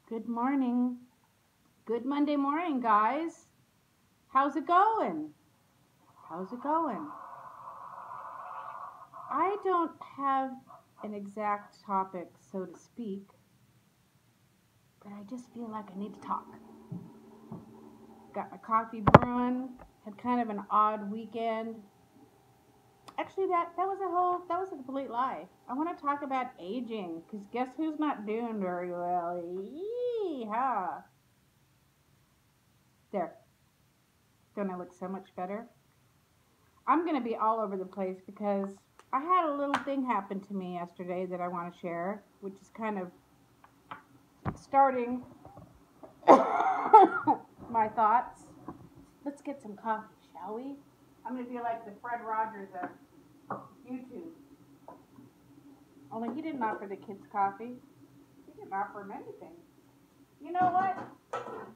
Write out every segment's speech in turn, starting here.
Good morning. Good Monday morning, guys. How's it going? How's it going? I don't have an exact topic, so to speak, but I just feel like I need to talk. Got my coffee brewing, had kind of an odd weekend. Actually, that was a complete lie. I want to talk about aging, because guess who's not doing very well? Yeehaw. There. Don't I look so much better? I'm going to be all over the place because I had a little thing happen to me yesterday that I want to share, which is kind of starting my thoughts. Let's get some coffee, shall we? I'm going to be like the Fred Rogers of YouTube. Only he didn't offer the kids coffee. He didn't offer them anything. You know what?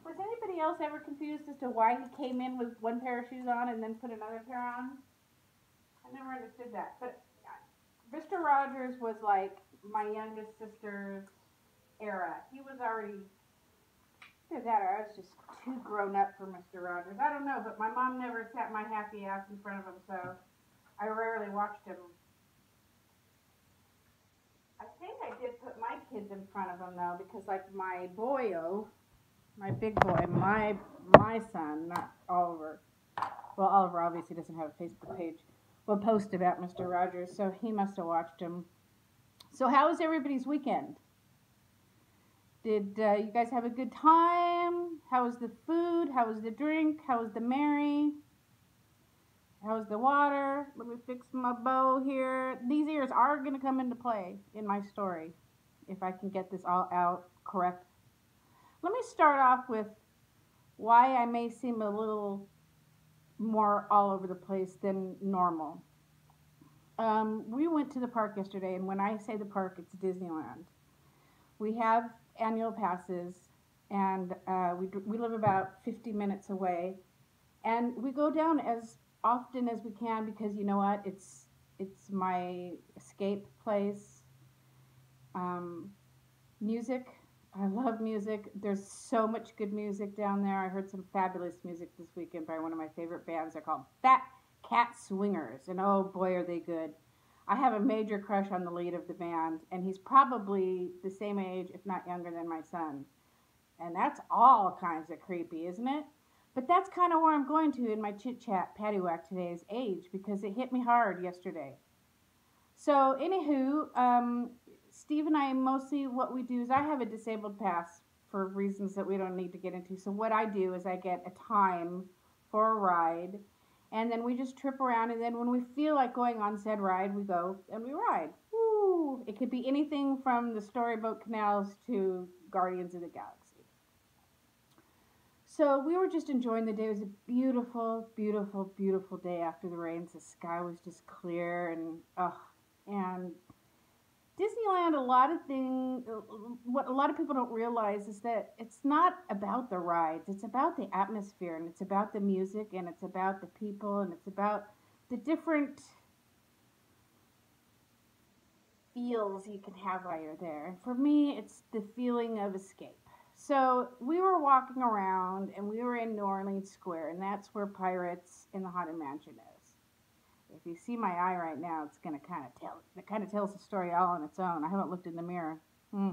Was anybody else ever confused as to why he came in with one pair of shoes on and then put another pair on? I never understood that. But Mr. Rogers was like my youngest sister's era. He was already, either that or I was just too grown up for Mr. Rogers. I don't know, but my mom never sat my happy ass in front of him, so I rarely watched him. I think I did put my kids in front of him though, because like my boyo, my big boy, my son, not Oliver. Well, Oliver obviously doesn't have a Facebook page. Will post about Mr. Rogers, so he must have watched him. So how was everybody's weekend? Did you guys have a good time? How was the food? How was the drink? How was the Mary? How was the water? Let me fix my bow here. These ears are going to come into play in my story if I can get this all out correct. Let me start off with why I may seem a little more all over the place than normal. We went to the park yesterday, and when I say the park, it's Disneyland. We have annual passes, and we live about 50 minutes away, and we go down as often as we can because you know what? It's my escape place. Um, Music. I love music. There's so much good music down there. I heard some fabulous music this weekend by one of my favorite bands. They're called Fat Cat Swingers, and oh boy, are they good. I have a major crush on the lead of the band, and he's probably the same age, if not younger, than my son. And that's all kinds of creepy, isn't it? But that's kind of where I'm going to in my chit chat paddywhack today is age because it hit me hard yesterday. So, anywho, Steve and I mostly what we do is I have a disabled pass for reasons that we don't need to get into. So, what I do is I get a time for a ride, and then we just trip around. And then when we feel like going on said ride, we go and we ride. Woo! It could be anything from the storyboat canals to Guardians of the Galaxy. So we were just enjoying the day. It was a beautiful, beautiful, beautiful day after the rains. The sky was just clear and Disneyland, a lot of things, what a lot of people don't realize is that it's not about the rides. It's about the atmosphere and it's about the music and it's about the people and it's about the different feels you can have while you're there. And for me, it's the feeling of escape. So we were walking around and we were in New Orleans Square, and that's where Pirates in the Haunted Mansion is. If you see my eye right now, it's gonna kind of tell. It kind of tells the story all on its own. I haven't looked in the mirror. Hmm.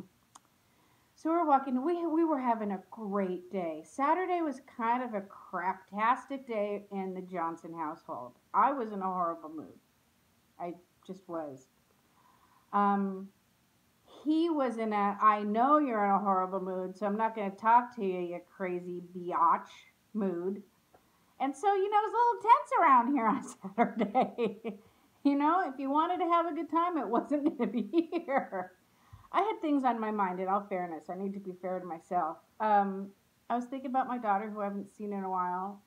So we're walking. We were having a great day. Saturday was kind of a craptastic day in the Johnson household. I was in a horrible mood. I just was. Um, he was in a I know you're in a horrible mood, so I'm not going to talk to you, you crazy biatch mood. And so, it was a little tense around here on Saturday. If you wanted to have a good time, it wasn't going to be here. I had things on my mind, in all fairness. I need to be fair to myself. I was thinking about my daughter, who I haven't seen in a while.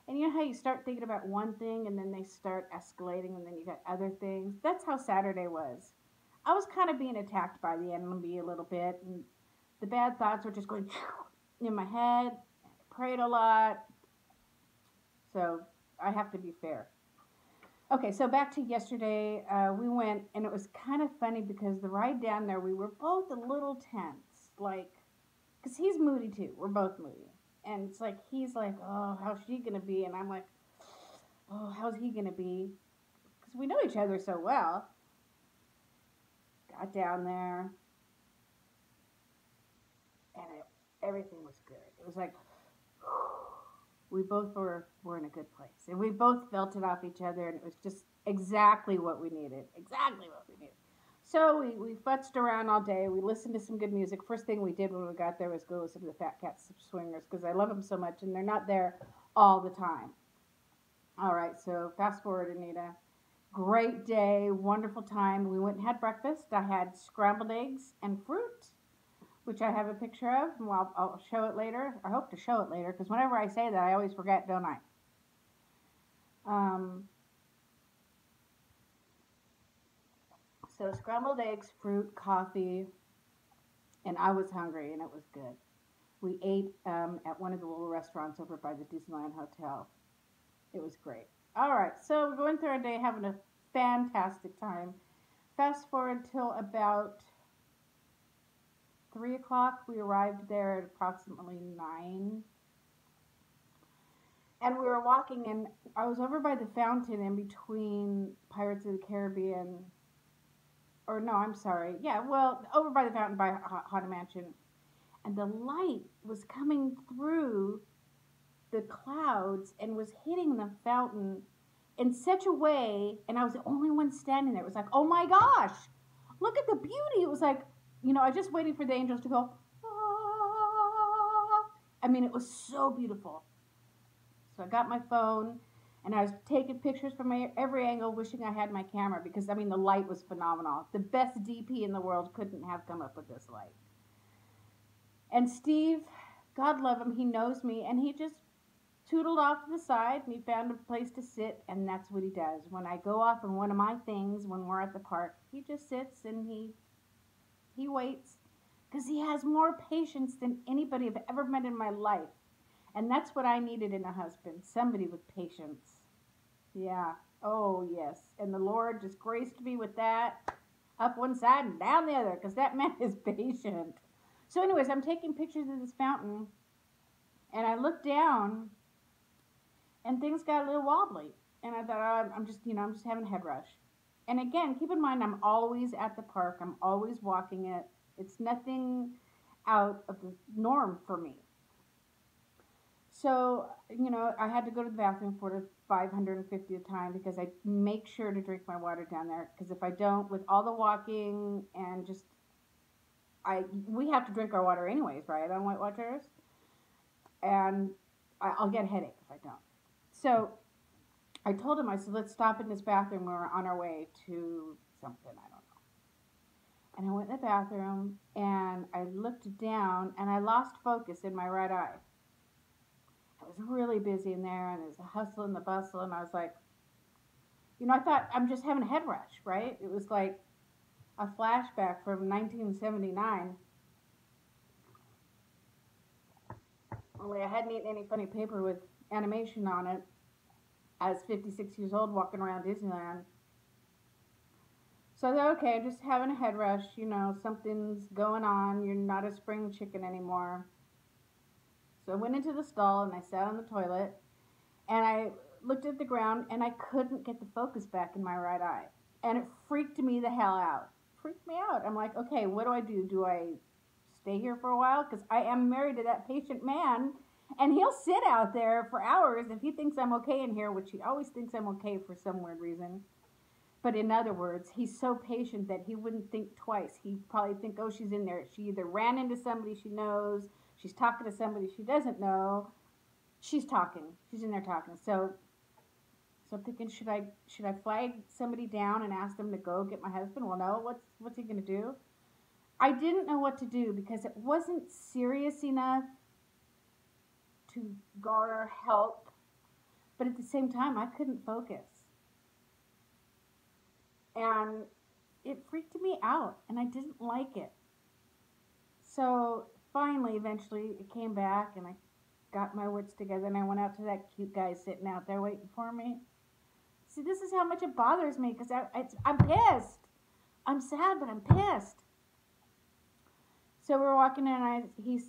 And you know how you start thinking about one thing and then they start escalating and then you got other things? That's how Saturday was. I was kind of being attacked by the enemy a little bit, and the bad thoughts were just going in my head. I prayed a lot, so I have to be fair. Okay, so back to yesterday. We went, and it was kind of funny because the ride down there, we were both a little tense. like, because he's moody too. We're both moody. And it's like, he's like, oh, how's she going to be? And I'm like, oh, how's he going to be? Because we know each other so well. Got down there, and everything was good. It was like, we both were in a good place. And we both felt it off each other, and it was just exactly what we needed. Exactly what we needed. So we futzed around all day. We listened to some good music. First thing we did when we got there was go listen to the Fat Cats Swingers because I love them so much, and they're not there all the time. All right, so fast forward, Anita. Great day, wonderful time. We went and had breakfast. I had scrambled eggs and fruit, which I have a picture of, and I'll show it later. I hope to show it later, because whenever I say that, I always forget, don't I? Um, so scrambled eggs, fruit, coffee, and I was hungry, and it was good. We ate at one of the little restaurants over by the Disneyland Hotel. It was great. All right, so we're going through our day, having a fantastic time. Fast forward till about 3 o'clock. We arrived there at approximately 9. And we were walking, and I was over by the fountain in between Pirates of the Caribbean. Or no, I'm sorry. Yeah, well, over by the fountain by Haunted Mansion. And the light was coming through the clouds and was hitting the fountain in such a way, and I was the only one standing there. It was like, oh my gosh, look at the beauty. It was like, I was just waiting for the angels to go, ah. I mean, it was so beautiful. So I got my phone, and I was taking pictures from every angle, wishing I had my camera, because, I mean, the light was phenomenal. The best DP in the world couldn't have come up with this light. And Steve, God love him, he knows me, and he just tootled off to the side, and he found a place to sit, and that's what he does. When I go off on one of my things, when we're at the park, he just sits and he waits, because he has more patience than anybody I've ever met in my life. And that's what I needed in a husband, somebody with patience. Yeah, oh yes. And the Lord just graced me with that, up one side and down the other, because that man is patient. So anyways, I'm taking pictures of this fountain, and I looked down, and things got a little wobbly. And I thought, oh, I'm just having a head rush. And again, keep in mind, I'm always at the park. I'm always walking it. It's nothing out of the norm for me. So, I had to go to the bathroom for 550 a time, because I make sure to drink my water down there. Because if I don't, with all the walking and just, we have to drink our water anyways, right, on White Watchers? And I'll get a headache if I don't. So I told him, I said, let's stop in this bathroom. We're on our way to something, I don't know. And I went in the bathroom, and I looked down, and I lost focus in my right eye. I was really busy in there, and there's a hustle and the bustle, and I was like, I thought, I'm just having a head rush, right? It was like a flashback from 1979. Only I hadn't eaten any funny paper with animation on it. I was 56 years old walking around Disneyland. So I thought, okay, I'm just having a head rush. Something's going on. You're not a spring chicken anymore. So I went into the stall, and I sat on the toilet, and I looked at the ground, and I couldn't get the focus back in my right eye. And it freaked me the hell out. Freaked me out. I'm like, okay, what do? Do I stay here for a while? Because I am married to that patient man, and he'll sit out there for hours if he thinks I'm okay in here, which he always thinks I'm okay for some weird reason. But in other words, he's so patient that he wouldn't think twice. He'd probably think, oh, she's in there. She either ran into somebody she knows, she's talking to somebody she doesn't know, she's talking. She's in there talking. So I'm thinking, should I flag somebody down and ask them to go get my husband? Well, no. What's he going to do? I didn't know what to do, because it wasn't serious enough to garner help, but at the same time, I couldn't focus. And it freaked me out, and I didn't like it. So finally, eventually, it came back, and I got my wits together, and I went out to that cute guy sitting out there waiting for me. See, this is how much it bothers me, because I'm pissed. I'm sad, but I'm pissed. So we're walking in, and he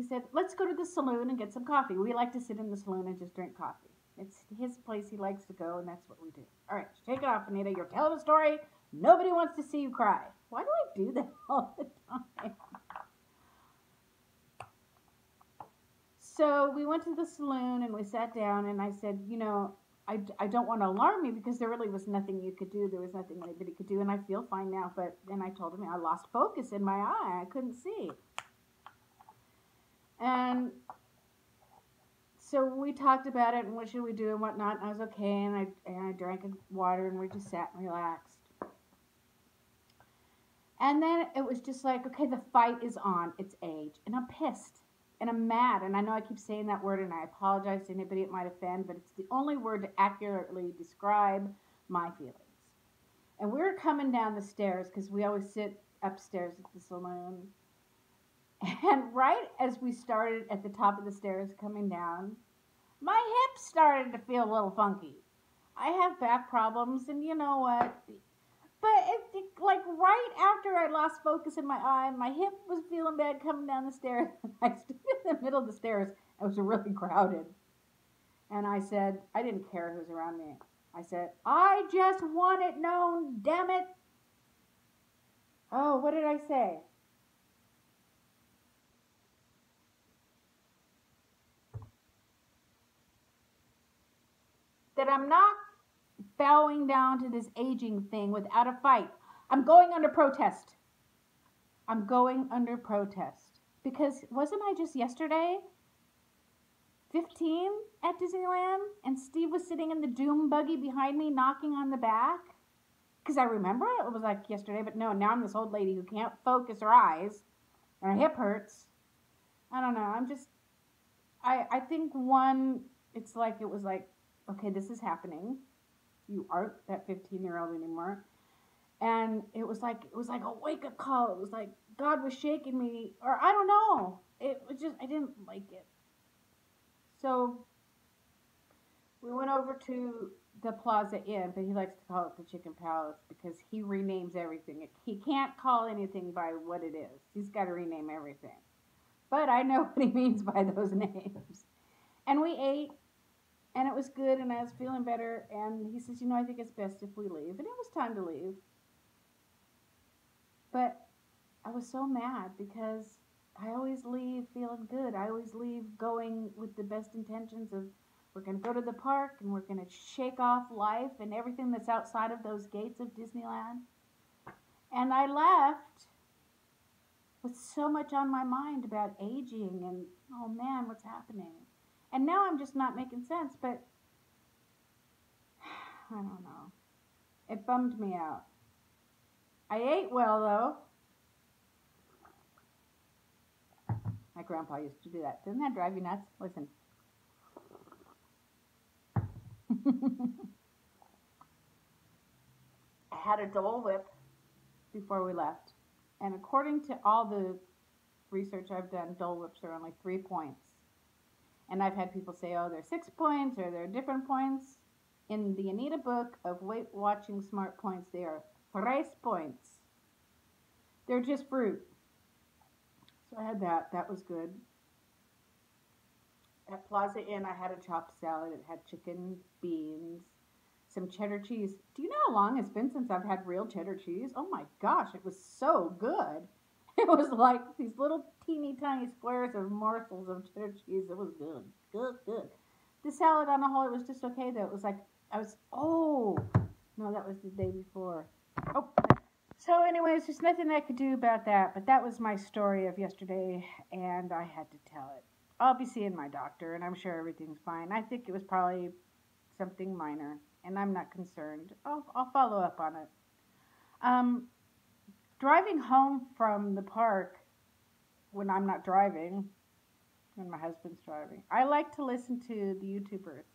said, let's go to the saloon and get some coffee. We like to sit in the saloon and just drink coffee. It's his place he likes to go, and that's what we do. All right, shake it off, Anita. You're telling a story. Nobody wants to see you cry. Why do I do that all the time? So we went to the saloon and we sat down, and I said, I don't want to alarm you because there really was nothing you could do. There was nothing anybody could do, and I feel fine now. But then I told him I lost focus in my eye. I couldn't see. And so we talked about it and what should we do and whatnot. And I was okay, and I drank water, and we just sat and relaxed. And then it was just like, okay, the fight is on. It's age, and I'm pissed. And I'm mad, and I know I keep saying that word, and I apologize to anybody it might offend, but it's the only word to accurately describe my feelings. And we were coming down the stairs, because we always sit upstairs at the saloon. And right as we started at the top of the stairs coming down, my hips started to feel a little funky. I have back problems, and you know what? But like right after I lost focus in my eye, my hip was feeling bad coming down the stairs. I stood in the middle of the stairs. It was really crowded. And I said, I didn't care who was around me. I said, I just want it known, damn it. Oh, what did I say? That I'm not bowing down to this aging thing without a fight. I'm going under protest. I'm going under protest. Because wasn't I just yesterday 15 at Disneyland and Steve was sitting in the doom buggy behind me knocking on the back? Because I remember it was like yesterday, but no, now I'm this old lady who can't focus her eyes and her hip hurts. I don't know. I think one, it's like, it was like, okay, this is happening. You aren't that 15-year-old anymore. And it was like a wake-up call. It was like God was shaking me, or I don't know. It was just, I didn't like it. So we went over to the Plaza Inn, but he likes to call it the Chicken Palace because he renames everything. He can't call anything by what it is. He's got to rename everything. But I know what he means by those names. And we ate, and it was good, and I was feeling better. And he says, I think it's best if we leave. And it was time to leave. But I was so mad because I always leave feeling good. I always leave going with the best intentions of we're going to go to the park and we're going to shake off life and everything that's outside of those gates of Disneyland. And I left with so much on my mind about aging and, oh man, what's happening? And now I'm just not making sense, but I don't know. It bummed me out. I ate well, though. My grandpa used to do that. Doesn't that drive you nuts? Listen. I had a Dole Whip before we left. And according to all the research I've done, Dole Whips are only 3 points. And I've had people say, oh, they're 6 points or they're different points. In the Anita book of Weight Watching Smart Points, they are 3 points. They're just fruit. So I had that. That was good. At Plaza Inn, I had a chopped salad. It had chicken, beans, some cheddar cheese. Do you know how long it's been since I've had real cheddar cheese? Oh my gosh, it was so good. It was like these little teeny tiny squares of morsels of cheddar cheese. It was good. Good, good. The salad on the whole, it was just okay though. It was like, no, that was the day before. Oh, so anyways, there's nothing I could do about that, but that was my story of yesterday, and I had to tell it. I'll be seeing my doctor, and I'm sure everything's fine. I think it was probably something minor, and I'm not concerned. I'll follow up on it. Driving home from the park when I'm not driving, when my husband's driving, I like to listen to the YouTubers,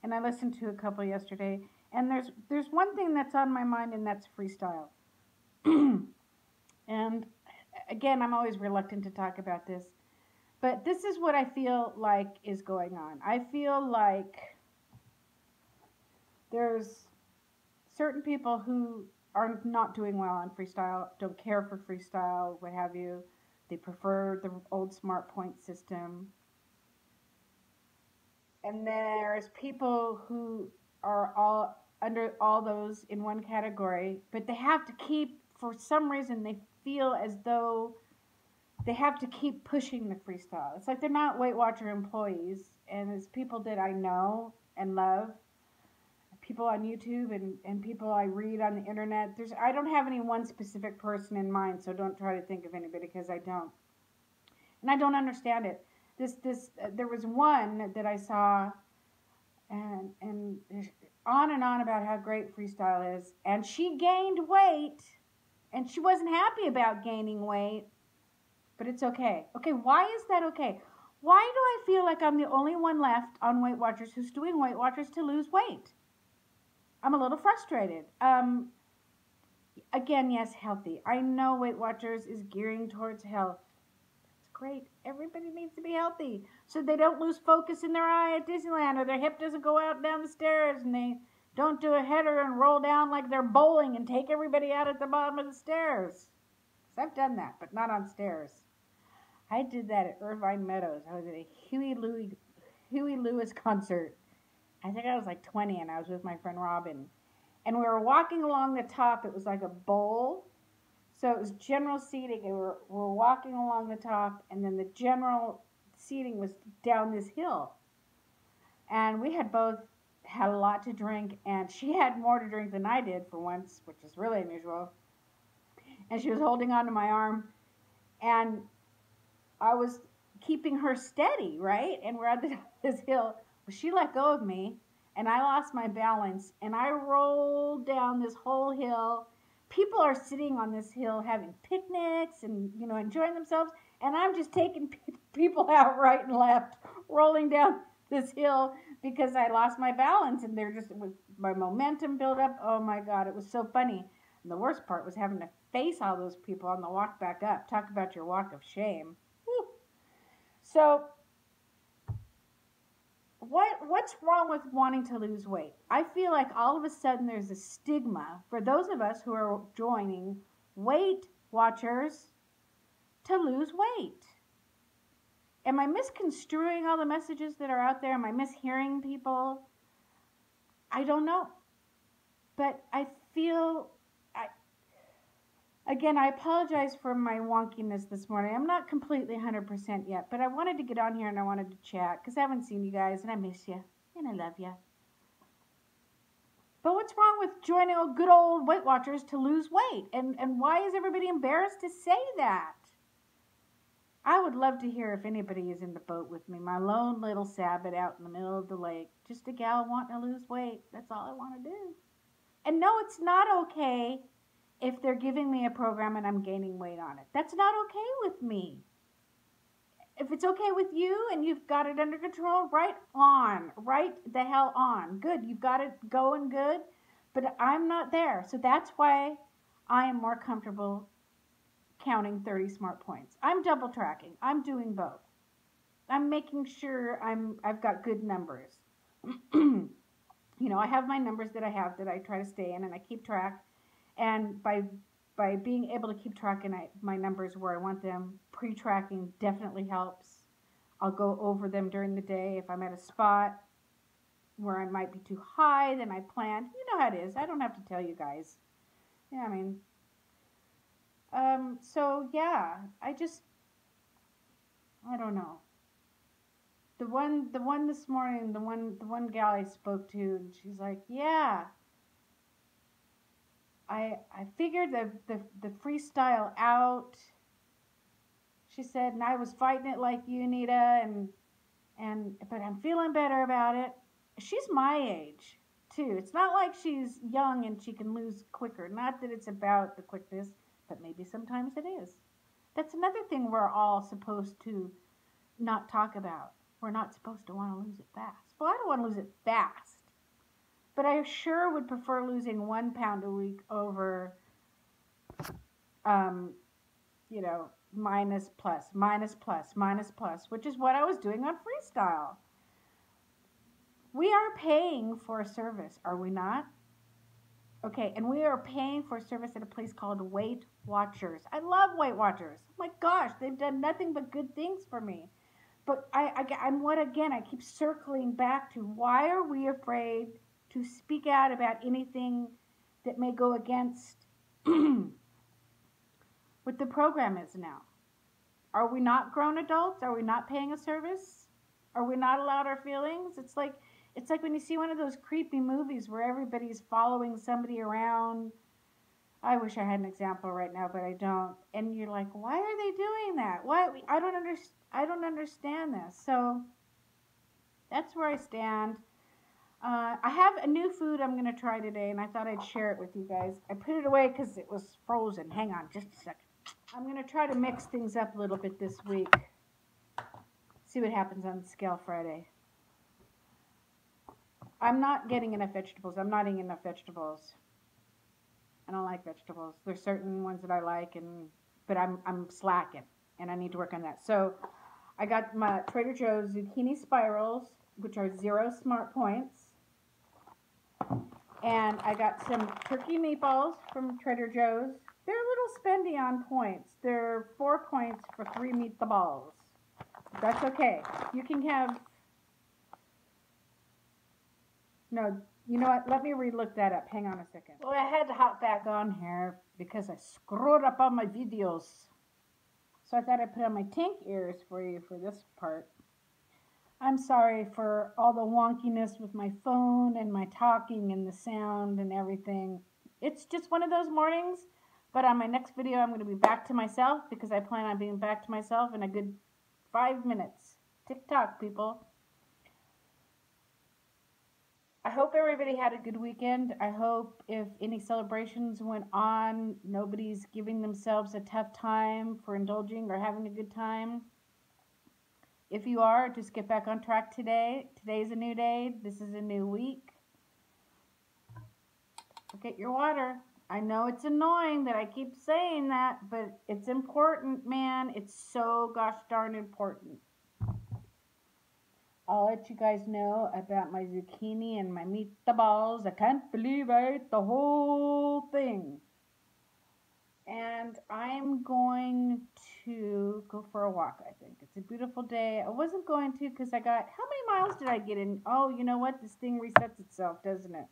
and I listened to a couple yesterday, and there's one thing that's on my mind, and that's Freestyle. And again, I'm always reluctant to talk about this, but this is what I feel like is going on. I feel like there's certain people who are not doing well on Freestyle, don't care for Freestyle, what have you, They prefer the old smart point system. And there's people who are all under all those in one category, but they have to keep, for some reason, they feel as though they have to keep pushing the freestyle. It's like they're not Weight Watcher employees, and it's people that I know and love, people on YouTube and people I read on the internet. I don't have any one specific person in mind, so don't try to think of anybody because I don't. And I don't understand it. There was one that I saw and on about how great freestyle is, and she gained weight, and she wasn't happy about gaining weight, but it's okay. Okay, why is that okay? Why do I feel like I'm the only one left on Weight Watchers who's doing Weight Watchers to lose weight? I'm a little frustrated. Again, yes, healthy. I know Weight Watchers is gearing towards health. That's great. Everybody needs to be healthy so they don't lose focus in their eye at Disneyland, or their hip doesn't go out and down the stairs, and they don't do a header and roll down like they're bowling and take everybody out at the bottom of the stairs. Because I've done that, but not on stairs. I did that at Irvine Meadows. I was at a Huey Lewis concert. I think I was like 20, and I was with my friend Robin. And we were walking along the top. It was like a bowl. So it was general seating, and we're walking along the top, and then the general seating was down this hill. And we had both had a lot to drink, and she had more to drink than I did for once, which is really unusual. And she was holding on to my arm, and I was keeping her steady, right? And we're at this hill. Well, she let go of me, and I lost my balance, and I rolled down this whole hill. People are sitting on this hill having picnics and, enjoying themselves, and I'm just taking people out right and left, rolling down this hill because I lost my balance, and my momentum built up. Oh my God, it was so funny. And the worst part was having to face all those people on the walk back up. Talk about your walk of shame. Whew. So what's wrong with wanting to lose weight? I feel like all of a sudden there's a stigma for those of us who are joining Weight Watchers to lose weight. Am I misconstruing all the messages that are out there? Am I mishearing people? I don't know. But I feel, again, I apologize for my wonkiness this morning. I'm not completely 100% yet, but I wanted to get on here and I wanted to chat because I haven't seen you guys and I miss you and I love you. But what's wrong with joining good old Weight Watchers to lose weight? And why is everybody embarrassed to say that? I would love to hear if anybody is in the boat with me. My lone little Sabbath out in the middle of the lake. Just a gal wanting to lose weight. That's all I want to do. And no, it's not okay if they're giving me a program and I'm gaining weight on it. That's not okay with me. If it's okay with you and you've got it under control, right on. Right the hell on. Good. You've got it going good. But I'm not there. So that's why I am more comfortable counting 30 smart points. I'm double tracking. I'm doing both. I'm making sure I've got good numbers. I have my numbers that I have that I try to stay in and I keep track. And by being able to keep track and my numbers where I want them, pre-tracking definitely helps. I'll go over them during the day. If I'm at a spot where I might be too high than I planned, you know how it is. I don't have to tell you guys. Yeah, I mean, so yeah, I don't know. The one this morning, the one gal I spoke to, and she's like, yeah, I figured the freestyle out. She said, and I was fighting it like you, Nita, but I'm feeling better about it. She's my age too. It's not like she's young and she can lose quicker. Not that it's about the quickness, but maybe sometimes it is. That's another thing we're all supposed to not talk about. We're not supposed to want to lose it fast. Well, I don't want to lose it fast. But I sure would prefer losing 1 pound a week over, minus plus, which is what I was doing on Freestyle. We are paying for a service, are we not? Okay, and we are paying for service at a place called Weight Watchers. I love Weight Watchers. Oh my gosh, they've done nothing but good things for me. But I'm what again? I keep circling back to why are we afraid to speak out about anything that may go against what the program is now? Are we not grown adults? Are we not paying a service? Are we not allowed our feelings? It's like when you see one of those creepy movies where everybody's following somebody around. I wish I had an example right now, but I don't. And you're like, why are they doing that? Why? I don't understand this. So that's where I stand. I have a new food I'm going to try today, and I thought I'd share it with you guys. I put it away because it was frozen. Hang on just a second. I'm going to try to mix things up a little bit this week. See what happens on Scale Friday. I'm not getting enough vegetables. I'm not eating enough vegetables. I don't like vegetables. There's certain ones that I like, but I'm slacking, and I need to work on that. So I got my Trader Joe's zucchini spirals, which are 0 smart points. And I got some turkey meatballs from Trader Joe's. They're a little spendy on points. They're 4 points for 3 meatballs. That's okay. You can have... No, you know what? Let me re-look that up. Hang on a second. Well, I had to hop back on here because I screwed up on my videos. So I thought I'd put on my tank ears for you for this part. I'm sorry for all the wonkiness with my phone and my talking and the sound and everything. It's just one of those mornings. But on my next video, I'm going to be back to myself because I plan on being back to myself in a good 5 minutes. Tick-tock, people. I hope everybody had a good weekend. I hope if any celebrations went on, nobody's giving themselves a tough time for indulging or having a good time. If you are, just get back on track today. Today's a new day. This is a new week. Get your water. I know it's annoying that I keep saying that, but it's important, man. It's so gosh darn important. I'll let you guys know about my zucchini and my meatballs. I can't believe I ate the whole thing. And I'm going to go for a walk, I think. It's a beautiful day. I wasn't going to because I got... How many miles did I get in? Oh, you know what? This thing resets itself, doesn't it?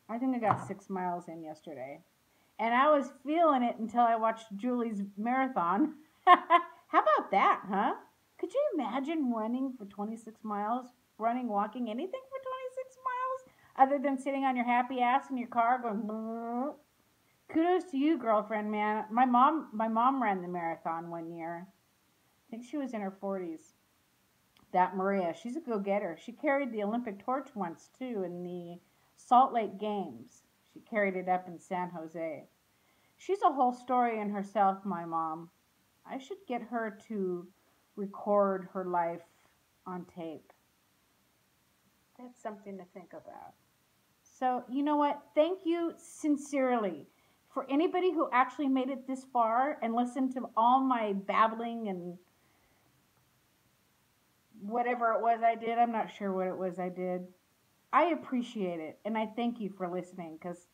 I think I got 6 miles in yesterday. And I was feeling it until I watched Julie's marathon. How about that, huh? Could you imagine running for 26 miles? Walking, anything for 26 miles? Other than sitting on your happy ass in your car going... Brrr. Kudos to you, girlfriend, man. My mom ran the marathon one year. I think she was in her 40s. That Maria, she's a go-getter. She carried the Olympic torch once, too, in the Salt Lake Games. She carried it up in San Jose. She's a whole story in herself, my mom. I should get her to record her life on tape. That's something to think about. So, you know what? Thank you sincerely. For anybody who actually made it this far and listened to all my babbling and whatever it was I did, I'm not sure what it was I did. I appreciate it, and I thank you for listening because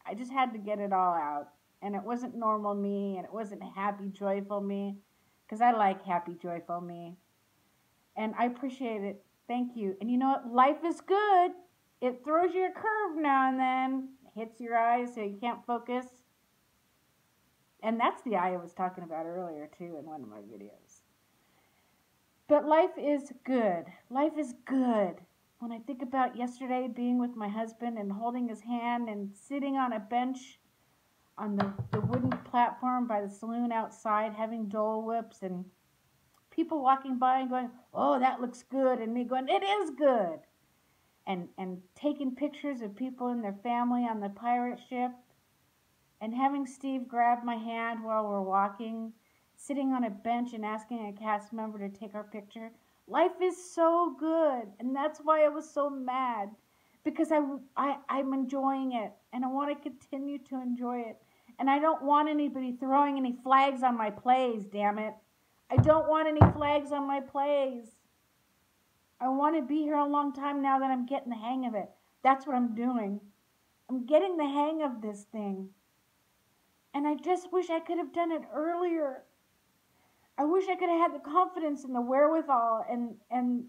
I just had to get it all out. And it wasn't normal me, and it wasn't happy, joyful me, because I like happy, joyful me. And I appreciate it. Thank you. And you know what? Life is good. It throws you a curve now and then. Hits your eyes so you can't focus. And that's the eye I was talking about earlier too in one of my videos. But life is good. Life is good. When I think about yesterday being with my husband and holding his hand and sitting on a bench on the wooden platform by the saloon outside having Dole Whips and people walking by and going, oh, that looks good. And me going, it is good. And taking pictures of people and their family on the pirate ship, and having Steve grab my hand while we're walking, sitting on a bench and asking a cast member to take our picture. Life is so good, and that's why I was so mad, because I'm enjoying it, and I want to continue to enjoy it, and I don't want anybody throwing any flags on my plays, damn it. I don't want any flags on my plays. I want to be here a long time now that I'm getting the hang of it. That's what I'm doing. I'm getting the hang of this thing. And I just wish I could have done it earlier. I wish I could have had the confidence and the wherewithal and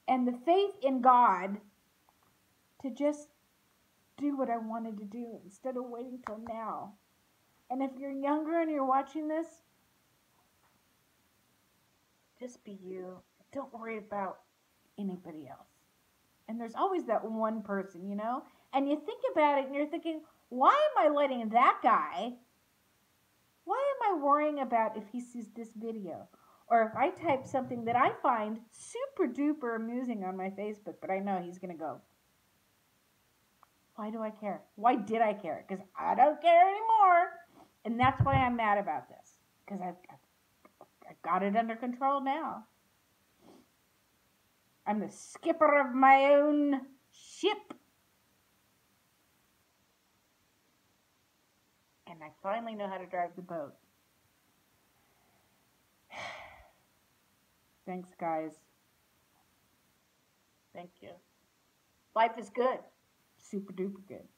the faith in God to just do what I wanted to do instead of waiting till now. And if you're younger and you're watching this, just be you. Don't worry about anybody else. And there's always that one person, you know? And you think about it and you're thinking, why am I letting that guy? Why am I worrying about if he sees this video? Or if I type something that I find super duper amusing on my Facebook, but I know he's going to go, why do I care? Why did I care? Because I don't care anymore. And that's why I'm mad about this. Because I've got it under control now. I'm the skipper of my own ship. And I finally know how to drive the boat. Thanks, guys. Thank you. Life is good. Super duper good.